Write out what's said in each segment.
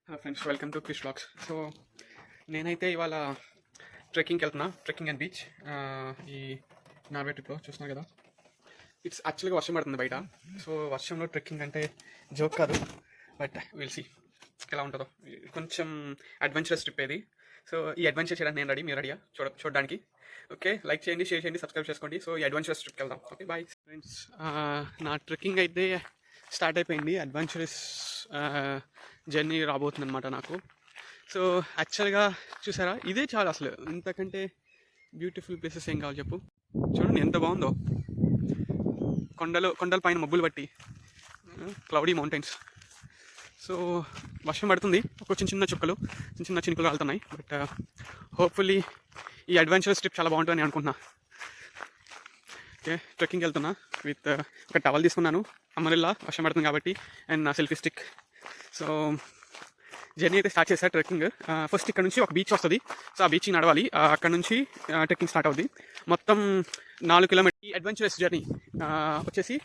Hello friends, welcome to Krish vlogs. So నేనైతే ఇవాళ ట్రెక్కింగ్కి వెళ్తున్నా. Trekking and beach. ఈ నార్వే ట్రిప్లో చూస్తున్నారు కదా, ఇట్స్ యాక్చువల్గా వర్షం పడుతుంది బయట. సో వర్షంలో ట్రెక్కింగ్ అంటే జోక్ కాదు, బట్ విల్ సీ ఎలా ఉంటుందో. కొంచెం అడ్వెంచరస్ ట్రిప్ ఇది. సో ఈ అడ్వెంచర్ చేయడానికి నేను రెడీ, మీరు రెడీయా చూడడానికి? ఓకే, లైక్ చేయండి, షేర్ చేయండి, సబ్స్క్రైబ్ చేసుకోండి. సో ఈ అడ్వెంచరస్ ట్రిప్కి వెళ్దాం. Okay, bye friends. నా ట్రెక్కింగ్ అయితే స్టార్ట్ అయిపోయింది. అడ్వెంచరస్ జర్నీ రాబోతుంది అనమాట నాకు. సో యాక్చువల్గా చూసారా, ఇదే చాలా, అసలు ఇంతకంటే బ్యూటిఫుల్ ప్లేసెస్ ఏం కావాలి చెప్పు. చూడండి ఎంత బాగుందో, కొండల పైన మబ్బులు బట్టి క్లౌడీ మౌంటైన్స్. సో వర్షం పడుతుంది, ఒక చిన్న చినుకులు కాలుతున్నాయి. బట్ హోప్ఫుల్లీ ఈ అడ్వెంచరస్ ట్రిప్ చాలా బాగుంటుందని అనుకుంటున్నా. ఓకే, ట్రెక్కింగ్ వెళ్తున్నా విత్ ఒక టవల్ తీసుకున్నాను, అమ్మరిల్లా, వర్షం పడుతుంది కాబట్టి, అండ్ నా సెల్ఫీ స్టిక్. సో జర్నీ అయితే స్టార్ట్ చేశాను. ట్రెక్కింగ్ ఫస్ట్ ఇక్కడ నుంచి ఒక బీచ్ వస్తుంది. సో ఆ బీచ్కి నడవాలి, అక్కడ నుంచి ట్రెక్కింగ్ స్టార్ట్ అవుద్ది. మొత్తం 4 కిలోమీటర్. ఈ అడ్వెంచరస్ జర్నీ వచ్చేసి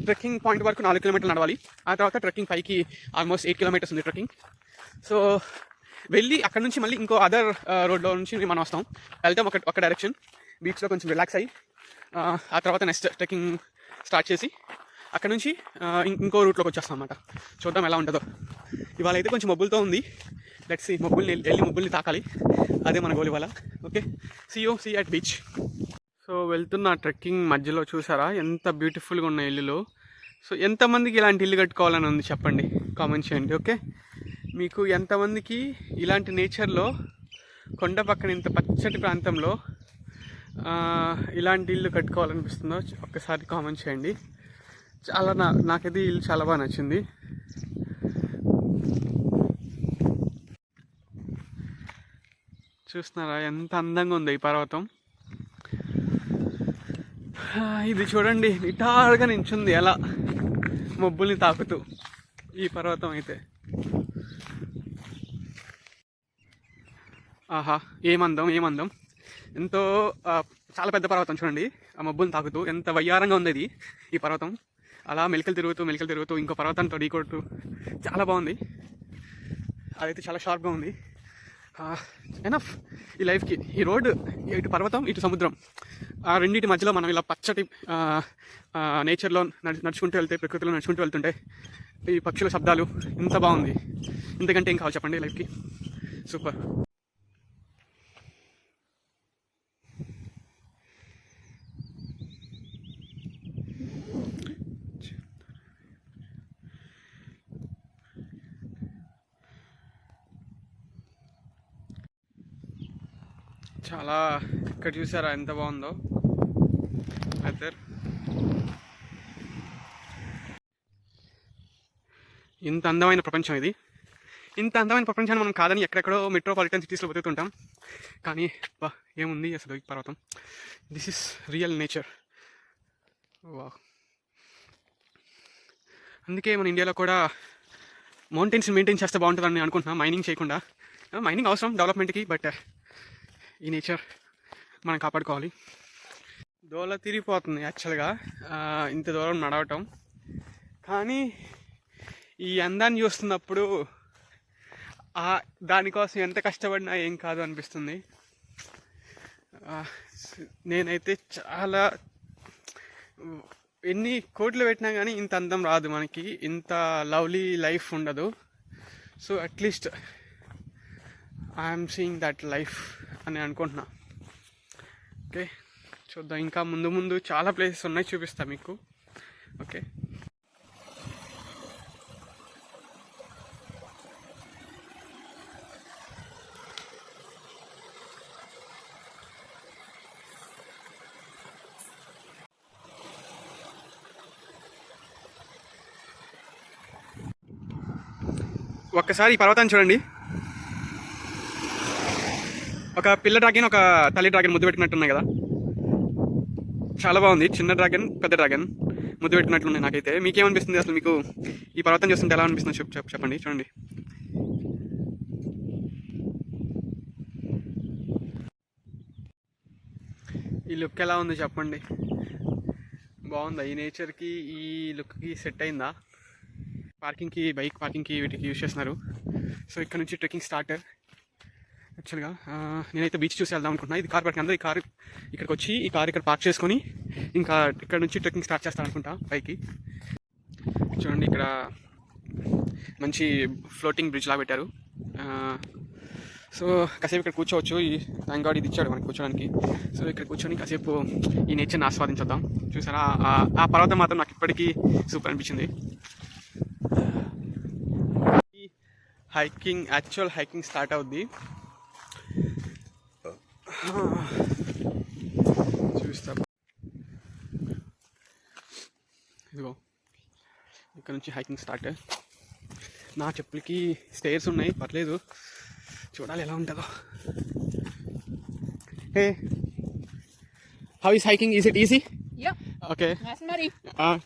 ట్రెక్కింగ్ పాయింట్ వరకు 4 కిలోమీటర్లు నడవాలి. ఆ తర్వాత ట్రెక్కింగ్ పైకి ఆల్మోస్ట్ 8 కిలోమీటర్స్ ఉంది ట్రెక్కింగ్. సో వెళ్ళి అక్కడ నుంచి మళ్ళీ ఇంకో అదర్ రోడ్లో నుంచి మనం వస్తాం, వెళ్తాం ఒక డైరెక్షన్. బీచ్లో కొంచెం రిలాక్స్ అయ్యి ఆ తర్వాత నెక్స్ట్ ట్రెక్కింగ్ స్టార్ట్ చేసి అక్కడ నుంచి ఇంకో రూట్లోకి వచ్చేస్తాం అన్నమాట. చూద్దాం ఎలా ఉంటుందో. ఇవాళ అయితే కొంచెం మబ్బులతో ఉంది. లెట్స్ సీ, మబ్బుల్ని తాకాలి, అదే మన గోల్ ఇవాళ. Okay, see at beach. So వెళ్తున్న ట్రెక్కింగ్ మధ్యలో చూసారా ఎంత బ్యూటిఫుల్గా ఉన్న ఇల్లులు. సో ఎంతమందికి ఇలాంటి ఇల్లు కట్టుకోవాలని ఉంది చెప్పండి, కామెంట్ చేయండి. ఓకే, మీకు ఎంతమందికి ఇలాంటి నేచర్లో, కొండ పక్కన ఇంత పచ్చటి ప్రాంతంలో ఇలాంటి ఇల్లు కట్టుకోవాలనిపిస్తుందో ఒక్కసారి కామెంట్ చేయండి. చాలా నాకైతే ఇల్లు చాలా బాగా నచ్చింది. చూస్తున్నారా ఎంత అందంగా ఉంది ఈ పర్వతం. ఇది చూడండి, నిటారుగా నించుంది అలా మబ్బుల్ని తాకుతూ ఈ పర్వతం అయితే. ఆహా, ఏమందం. ఎంతో చాలా పెద్ద పర్వతం చూడండి, ఆ మబ్బుల్ని తాకుతూ ఎంత వయ్యారంగా ఉంది ఇది ఈ పర్వతం. అలా మెలికలు తిరుగుతూ ఇంకో పర్వతంతో ఢీకొడుతూ చాలా బాగుంది. అదైతే చాలా షార్ప్గా ఉంది. ఎనఫ్ ఈ లైఫ్కి. ఈ రోడ్, ఇటు పర్వతం ఇటు సముద్రం, ఆ రెండింటి మధ్యలో మనం ఇలా పచ్చటి నేచర్లో నడుచుకుంటూ వెళ్తే, ప్రకృతిలో నడుచుకుంటూ వెళ్తుంటే ఈ పక్షుల శబ్దాలు ఎంత బాగుంది. ఇంతకంటే ఏం కావాలి చెప్పండి లైఫ్కి. సూపర్. చాలా, ఇక్కడ చూసారా ఎంత బాగుందో వెదర్. ఇంత అందమైన ప్రపంచం ఇది. ఇంత అందమైన ప్రపంచాన్ని మనం కాదని ఎక్కడెక్కడో మెట్రోపాలిటన్ సిటీస్లో బతుకుతుంటాం. కానీ ఏముంది అసలు ఈ పర్వతం. This is real nature. వా, అందుకే మన ఇండియాలో కూడా మౌంటైన్స్ మెయింటైన్ చేస్తే బాగుంటుందని అనుకుంటున్నాం, మైనింగ్ చేయకుండా. మైనింగ్ అవసరం డెవలప్మెంట్కి, బట్ ఈ నేచర్ మనం కాపాడుకోవాలి. దోల తిరిగిపోతుంది యాక్చువల్గా ఇంత దూరం నడవటం. కానీ ఈ అందాన్ని చూస్తున్నప్పుడు దానికోసం ఎంత కష్టపడినా ఏం కాదు అనిపిస్తుంది. నేనైతే చాలా, ఎన్ని కోట్లు పెట్టినా కానీ ఇంత అందం రాదు మనకి, ఇంత లవ్లీ లైఫ్ ఉండదు. So at least I'm seeing that life అని అనుకుంటున్నా. ఓకే, చూద్దాం. ఇంకా ముందు చాలా ప్లేసెస్ ఉన్నాయి, చూపిస్తా మీకు. ఓకే, ఒక్కసారి ఈ పర్వతాన్ని చూడండి. ఒక పిల్ల డ్రాగన్, ఒక తల్లి డ్రాగన్ ముద్దు పెట్టుకున్నట్టున్నాయి కదా, చాలా బాగుంది. చిన్న డ్రాగన్, పెద్ద డ్రాగన్ ముద్దు పెట్టుకున్నట్లున్నాయి. నాకైతే మీకేమనిపిస్తుంది అసలు? మీకు ఈ పర్వతం చూస్తుంటే ఎలా అనిపిస్తుంది చెప్పండి. చూడండి, ఈ లుక్ ఎలా ఉంది చెప్పండి. బాగుందా? ఈ నేచర్కి, ఈ లుక్కి సెట్ అయిందా? పార్కింగ్కి బైక్ పార్కింగ్కి వీటికి యూజ్ చేస్తున్నారు. సో ఇక్కడ నుంచి ట్రెక్కింగ్ స్టార్ట్. యాక్చువల్గా నేనైతే బీచ్ చూసి వెళ్దాం అనుకుంటున్నా. ఇది కార్ పార్కింగ్, అందరూ ఈ కార్ ఇక్కడికి వచ్చి ఈ కార్ ఇక్కడ పార్క్ చేసుకొని ఇంకా ఇక్కడ నుంచి ట్రెక్కింగ్ స్టార్ట్ చేస్తాను అనుకుంటా పైకి. చూడండి ఇక్కడ మంచి ఫ్లోటింగ్ బ్రిడ్జ్ లాగా పెట్టారు. సో కాసేపు ఇక్కడ కూర్చోవచ్చు. ఈ థ్యాంక్ గాడ్ ఇది ఇచ్చాడు మనకి కూర్చోడానికి. సో ఇక్కడ కూర్చొని కాసేపు ఈ నేచర్ని ఆస్వాదించొద్దాం. చూసారా ఆ పర్వతం మాత్రం నాకు ఇప్పటికీ సూపర్ అనిపించింది. హైకింగ్ యాక్చువల్ హైకింగ్ స్టార్ట్ అవుద్ది. చూస్తా ఇదిగో ఇక్కడ నుంచి హైకింగ్ స్టార్ట్. నా చెప్పులకి స్టేర్స్ ఉన్నాయి, పర్లేదు, చూడాలి ఎలా ఉంటుందో. Hey, how is hiking? Is it easy? Okay,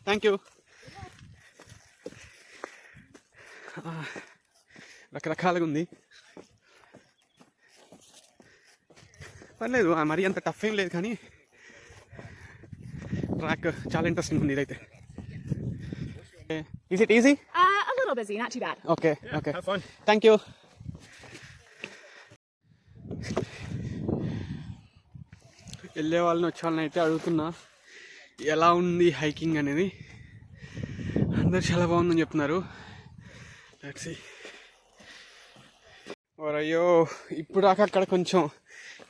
thank you. రకరకాలుగా ఉంది, పర్లేదు, మరీ అంత టఫ్ ఏం లేదు, కానీ ట్రాక్ చాలా ఇంట్రెస్టింగ్ ఉంది ఇదైతే. Is it easy? A little busy, not too bad. Okay, Yeah, okay. have fun. Thank you. వెళ్ళే వాళ్ళని వచ్చే వాళ్ళని అయితే అడుగుతున్నా ఎలా ఉంది హైకింగ్ అనేది. అందరు చాలా బాగుందని చెప్తున్నారు. Let's see. అయ్యో, ఇప్పుడు దాకా అక్కడ కొంచెం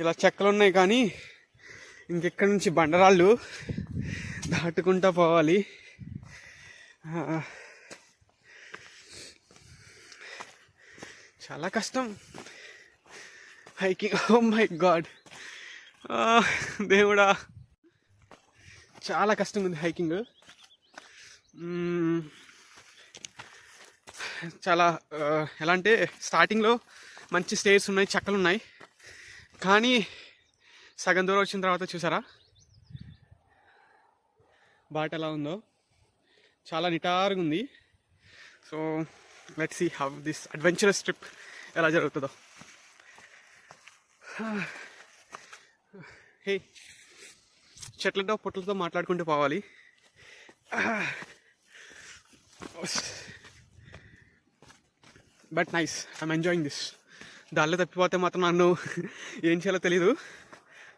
ఇలా చెక్కలు ఉన్నాయి, కానీ ఇంకెక్కడి నుంచి బండరాళ్ళు దాటుకుంటా పోవాలి. చాలా కష్టం హైకింగ్. ఓ మై గాడ్, దేవుడా, చాలా కష్టంగా ఉంది హైకింగ్. చాలా ఎలా అంటే స్టార్టింగ్లో మంచి స్టేర్స్ ఉన్నాయి, చెక్కలు ఉన్నాయి, కానీ సగం దూరం వచ్చిన తర్వాత చూసారా బాట ఎలా ఉందో, చాలా నిటారుగా ఉంది. So let's see how this adventurous trip ఎలా జరుగుతుందో. హే, చెట్లతో పొట్లతో మాట్లాడుకుంటూ పోవాలి. But nice, I'm enjoying this. దారిలో తప్పిపోతే మాత్రం నన్ను ఏం చేయాలో తెలీదు,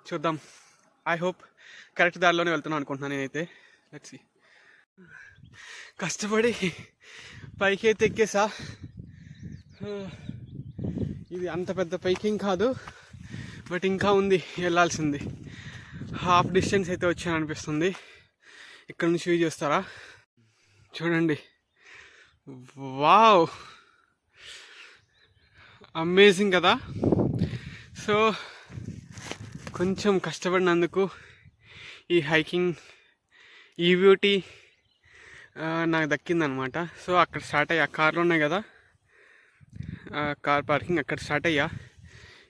చూద్దాం. ఐ హోప్ కరెక్ట్ దారిలోనే వెళ్తున్నాను అనుకుంటున్నాను నేనైతే. Let's see. కష్టపడి పైకి అయితే ఎక్కేసా. ఇది అంత పెద్ద పైకి కాదు, బట్ ఇంకా ఉంది వెళ్ళాల్సింది. హాఫ్ డిస్టెన్స్ అయితే వచ్చాను అనిపిస్తుంది. ఇక్కడ నుంచి వ్యూ చేస్తారా, చూడండి. వావ్, అమేజింగ్ కదా. సో కొంచెం కష్టపడినందుకు ఈ హైకింగ్, ఈ బ్యూటీ నాకు దక్కిందనమాట. సో అక్కడ స్టార్ట్ అయ్యా, కార్లు ఉన్నాయి కదా, కార్ పార్కింగ్, అక్కడ స్టార్ట్ అయ్యా.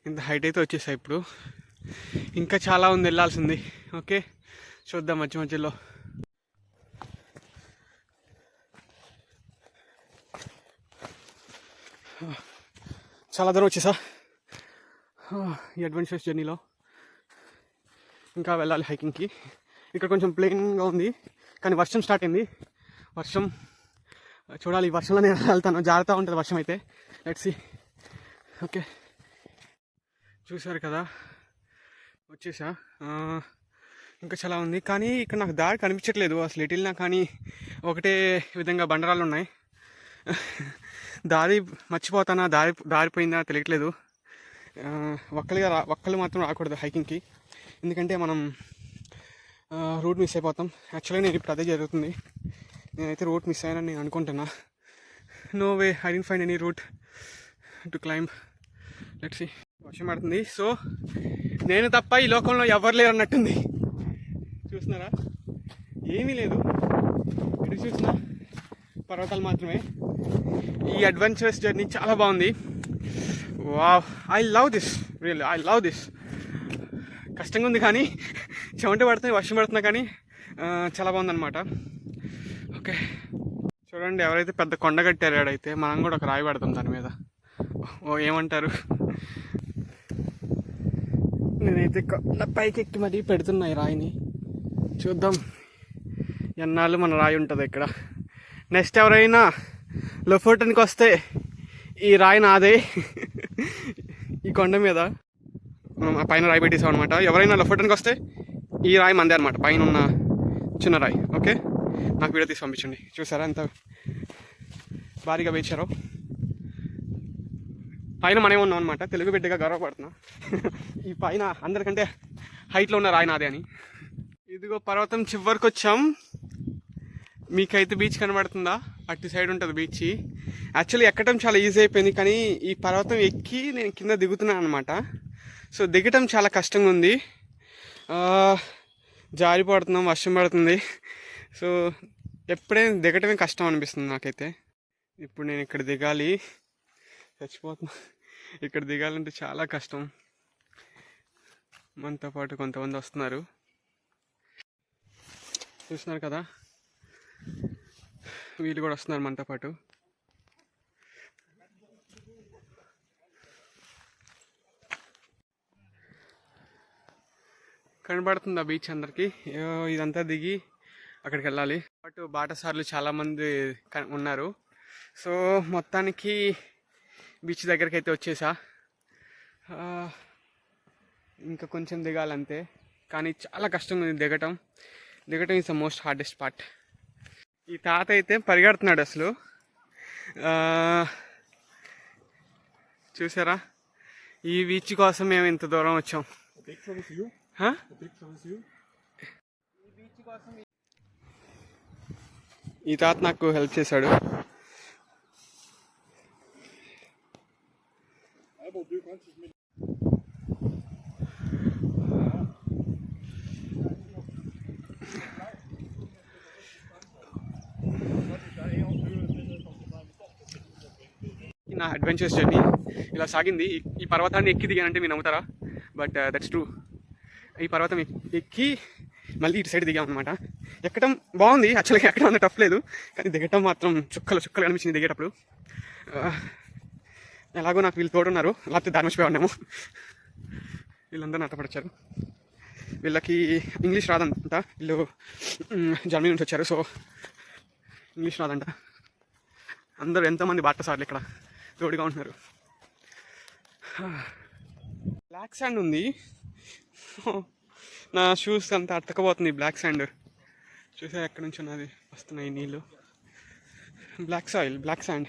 ఇంత హైట్ అయితే వచ్చేసా. ఇప్పుడు ఇంకా చాలా ఉంది వెళ్ళాల్సింది. ఓకే, చూద్దాం మధ్య మధ్యలో. చాలా దూరం వచ్చేసా ఈ అడ్వెంచరస్ జర్నీలో. ఇంకా వెళ్ళాలి హైకింగ్కి. ఇక్కడ కొంచెం ప్లెయిన్గా ఉంది, కానీ వర్షం స్టార్ట్ అయింది. వర్షం చూడాలి, ఈ వర్షంలో నేను వెళ్తాను, జాగ్రత్త ఉంటుంది వర్షం అయితే. Let's see. ఓకే, చూసారు కదా వచ్చేసా. ఇంకా చాలా ఉంది, కానీ ఇక్కడ నాకు దారి కనిపించట్లేదు అసలు. ఎటు వెళ్ళినా కానీ ఒకటే విధంగా బండరాళ్ళు ఉన్నాయి. దారి మర్చిపోతానా, దారిపోయిందా తెలియట్లేదు. ఒక్కళ్ళు మాత్రం రాకూడదు హైకింగ్కి, ఎందుకంటే మనం రూట్ మిస్ అయిపోతాం. యాక్చువల్గా నేను ఇప్పుడు అదే జరుగుతుంది. నేనైతే రూట్ మిస్ అయ్యానని నేను అనుకుంటున్నా. No way, I don't find any route to climb. Let's see. వర్షం పడుతుంది, సో నేను తప్ప ఈ లోకంలో ఎవరు లేరు అన్నట్టుంది. చూస్తున్నారా, ఏమీ లేదు, ఇటు చూసినా పర్వతాలు మాత్రమే. ఈ అడ్వెంచరస్ జర్నీ చాలా బాగుంది. Wow, I love this, really I love this. కష్టంగా ఉంది, కానీ చెమట పడుతుంది, వర్షం పడుతున్నా, కానీ చాలా బాగుందన్నమాట. ఓకే, చూడండి, ఎవరైతే పెద్ద కొండ కట్టారు ఆడైతే మనం కూడా ఒక రాయి పడతాం దాని మీద. ఓ ఏమంటారు, నేనైతే పైకి ఎక్కి మరీ పెడుతున్నా ఈ రాయిని. చూద్దాం ఎన్నాళ్ళు మన రాయి ఉంటుంది ఇక్కడ. నెక్స్ట్ ఎవరైనా లొఫోటన్కి వస్తే ఈ రాయి నాదే. ఈ కొండ మీద మనం ఆ పైన రాయి పెట్టేసాం అనమాట. ఎవరైనా లొఫోటన్కి వస్తే ఈ రాయి మందే అనమాట, పైన ఉన్న చిన్న రాయి. ఓకే, నాకు వీడియో తీసి పంపించండి. చూసారా ఎంత భారీగా వేచారో. పైన మనమే ఉన్నాం అనమాట, తెలుగు బిడ్డగా గర్వపడుతున్నా. ఈ పైన అందరికంటే హైట్లో ఉన్న రాయి నాదే అని. ఇదిగో పర్వతం చివరికి వచ్చాం. మీకైతే బీచ్ కనబడుతుందా? అటు సైడ్ ఉంటుంది బీచ్. యాక్చువల్లీ ఎక్కడం చాలా ఈజీ అయిపోయింది, కానీ ఈ పర్వతం ఎక్కి నేను కింద దిగుతున్నాను అనమాట. సో దిగటం చాలా కష్టంగా ఉంది, జారిపడుతున్నాం, వర్షం పడుతుంది. సో ఎప్పుడైనా దిగటమే కష్టం అనిపిస్తుంది నాకైతే. ఇప్పుడు నేను ఇక్కడ దిగాలి, చచ్చిపోతున్నా. ఇక్కడ దిగాలంటే చాలా కష్టం. మనతో పాటు కొంతమంది వస్తున్నారు, చూస్తున్నారు కదా, వీళ్ళు కూడా వస్తున్నారు మనతో పాటు. కనబడుతుంది ఆ బీచ్ అందరికి. ఇదంతా దిగి అక్కడికి వెళ్ళాలి. అటు బాటసార్లు చాలామంది ఉన్నారు. సో మొత్తానికి బీచ్ దగ్గరికి అయితే వచ్చేసా. ఇంకా కొంచెం దిగాలంతే, కానీ చాలా కష్టంగా ఉంది దిగటం. దిగటం is the most hardest part. ఈ తాత అయితే పరిగెడుతున్నాడు అసలు. చూసారా, ఈ బీచ్ కోసం మేము ఇంత దూరం వచ్చాం. ఈ తాత నాకు హెల్ప్ చేశాడు. నా అడ్వెంచర్స్ జర్నీ ఇలా సాగింది. ఈ పర్వతాన్ని ఎక్కి దిగానంటే మీరు నమ్ముతారా? But that's true. ఈ పర్వతం ఎక్కి మళ్ళీ ఇటు సైడ్ దిగామన్నమాట. ఎక్కడం బాగుంది యాక్చువల్గా, ఎక్కడం అంత టఫ్ లేదు, కానీ దిగటం మాత్రం చుక్కలు చుక్కలు అనిపించింది దిగేటప్పుడు. ఎలాగో నాకు వీళ్ళు తోడున్నారు, లేకపోతే దాని మర్చిపోయి ఉన్నాము. వీళ్ళందరూ నాతో పడొచ్చారు. వీళ్ళకి ఇంగ్లీష్ రాదంట, వీళ్ళు జర్మనీ నుంచి వచ్చారు. సో ఇంగ్లీష్ రాదంట. అందరూ ఎంతోమంది బాటసార్లు ఇక్కడ తోడుగా ఉంటున్నారు. బ్లాక్ శాండ్ ఉంది, నా షూస్ అంతా అతకపోతుంది బ్లాక్ శాండ్. చూసా ఎక్కడి నుంచి ఉన్నది వస్తున్నాయి నీళ్ళు. Black soil, black sand.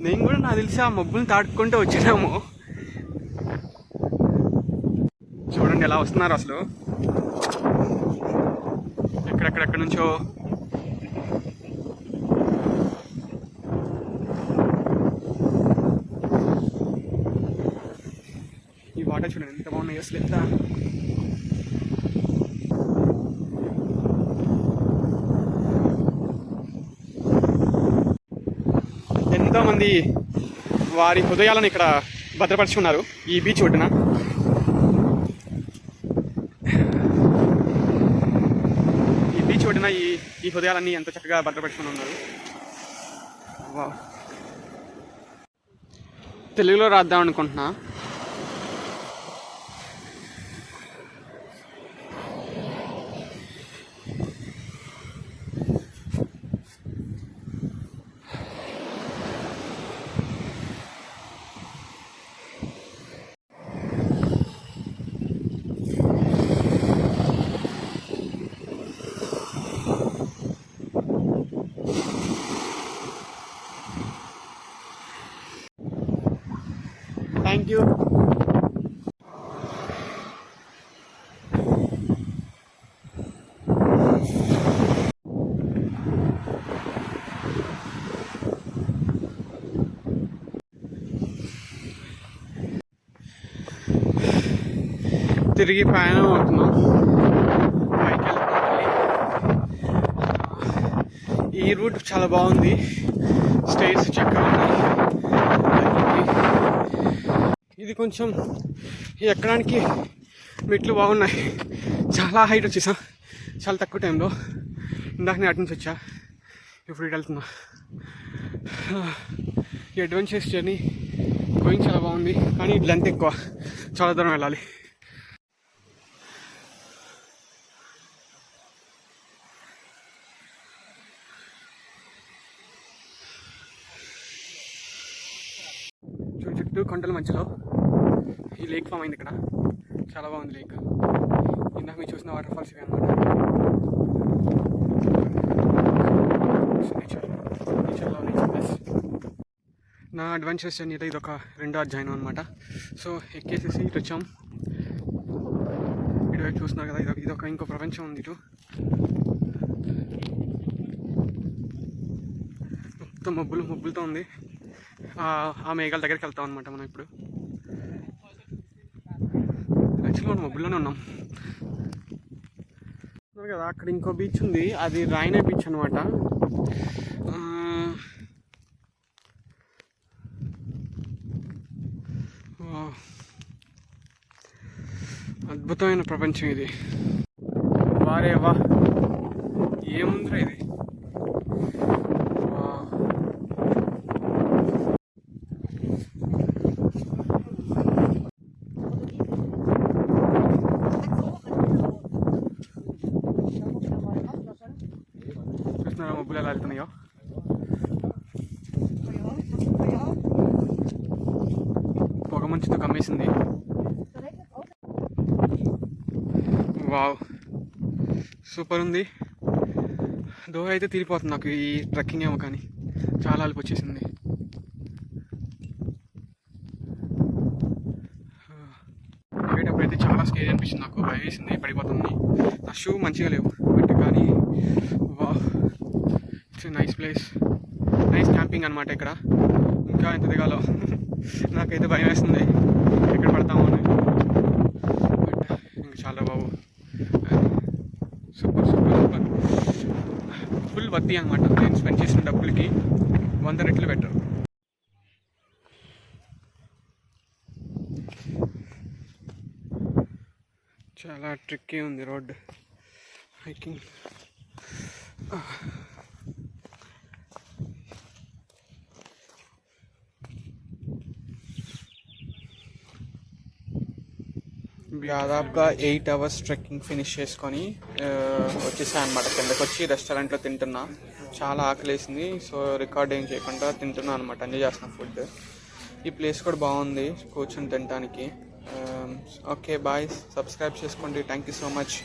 నేను కూడా నాకు తెలిసి ఆ మబ్బుల్ని తాడుకుంటూ వచ్చినాము. చూడండి ఎలా వస్తున్నారు అసలు, ఎక్కడెక్కడెక్కడ నుంచో. ఈ వాటర్ చూడండి ఎంత బాగున్నాయి అసలు. ఎంత ఎంతోమంది వారి హృదయాలను ఇక్కడ భద్రపరుచుకున్నారు ఈ బీచ్ ఒడ్డున. ఈ బీచ్ ఒడ్డున ఈ హృదయాలన్నీ ఎంతో చక్కగా భద్రపరుచుకుని ఉన్నారు. తెలుగులో రాద్దాం అనుకుంటున్నా. Thank you. తిరిగి ప్రయాణం అవుతున్నాం. పైకి వెళ్తున్నాం. ఈ రూట్ చాలా బాగుంది, స్టేజ్ చక్కగా ఉన్నాయి. ఇది కొంచెం ఎక్కడానికి మెట్లు బాగున్నాయి. చాలా హైట్ వచ్చేసా చాలా తక్కువ టైంలో. ఇందాక నేను అటు నుంచి వచ్చా, ఇప్పుడు ఇటు వెళ్తున్నా. ఈ అడ్వెంచర్స్ జర్నీ గోయింగ్ చాలా బాగుంది, కానీ లెంత్ ఎక్కువ, చాలా దూరం వెళ్ళాలి. కొండల మధ్యలో ఈ లేక్ ఫామ్ అయింది ఇక్కడ. చాలా బాగుంది లేక్. ఇందాక మీరు చూసిన వాటర్ ఫాల్స్ ఇవి అనమాట. నేచర్ ప్లస్ నా అడ్వెంచర్స్ జర్నీలో ఇది ఒక రెండో అధ్యాయం అనమాట. సో ఎక్కేసేసి ఇటు వచ్చాం. ఇటువైపు చూస్తున్నారు కదా, ఇదొక ఇంకో ప్రపంచం ఉంది. ఇటు మొత్తం మబ్బులతో ఉంది. ఆ మేఘాల దగ్గరికి వెళ్తాం అనమాట మనం ఇప్పుడు. యాక్చువల్గా మనం మబ్బుల్లోనే ఉన్నాం కదా. అక్కడ ఇంకో బీచ్ ఉంది, అది రాయనే బీచ్ అనమాట. అద్భుతమైన ప్రపంచం ఇది. వారే వా, ఏముందిరా ఇది. చూస్తున్నారా మబ్బులు ఎలా వెళ్తున్నాయో. పొగ మంచుతో కమ్మేసింది. వావ్, సూపర్ ఉంది. దోహ అయితే తీరిపోతుంది నాకు ఈ ట్రెక్కింగ్ ఏమో, కానీ చాలా అలుపు వచ్చేసింది. ఎక్కడైతే చాలా స్కేరీ అనిపించింది, నాకు భయం వేసింది, పడిపోతుంది. నా షూ మంచిగా లేవు బట్ కానీ wow, it's nice place, nice camping అనమాట. ఇక్కడ ఇంకా ఎంత దిగాలో నాకైతే భయం వేస్తుంది, ఎక్కడ పడతామో అని. బట్ ఇంకా చాలా బాబు, super super super. Full worthy అనమాట. నేను స్పెండ్ చేసిన డబ్బులకి 100 రెట్లు బెటర్. చాలా ట్రిక్కీ ఉంది రోడ్ హైకింగ్. దాదాపుగా 8 hours ట్రెక్కింగ్ ఫినిష్ చేసుకొని వచ్చేసాను అనమాట. కిందకి వచ్చి రెస్టారెంట్లో తింటున్నా. చాలా ఆకలేసింది, సో రికార్డ్ ఏం చేయకుండా తింటున్నా అనమాట. ఎంజాయ్ చేస్తున్నా ఫుడ్. ఈ ప్లేస్ కూడా బాగుంది కూర్చొని తినడానికి. ఓకే బాయ్, సబ్స్క్రైబ్ చేసుకోండి. Thank you so much.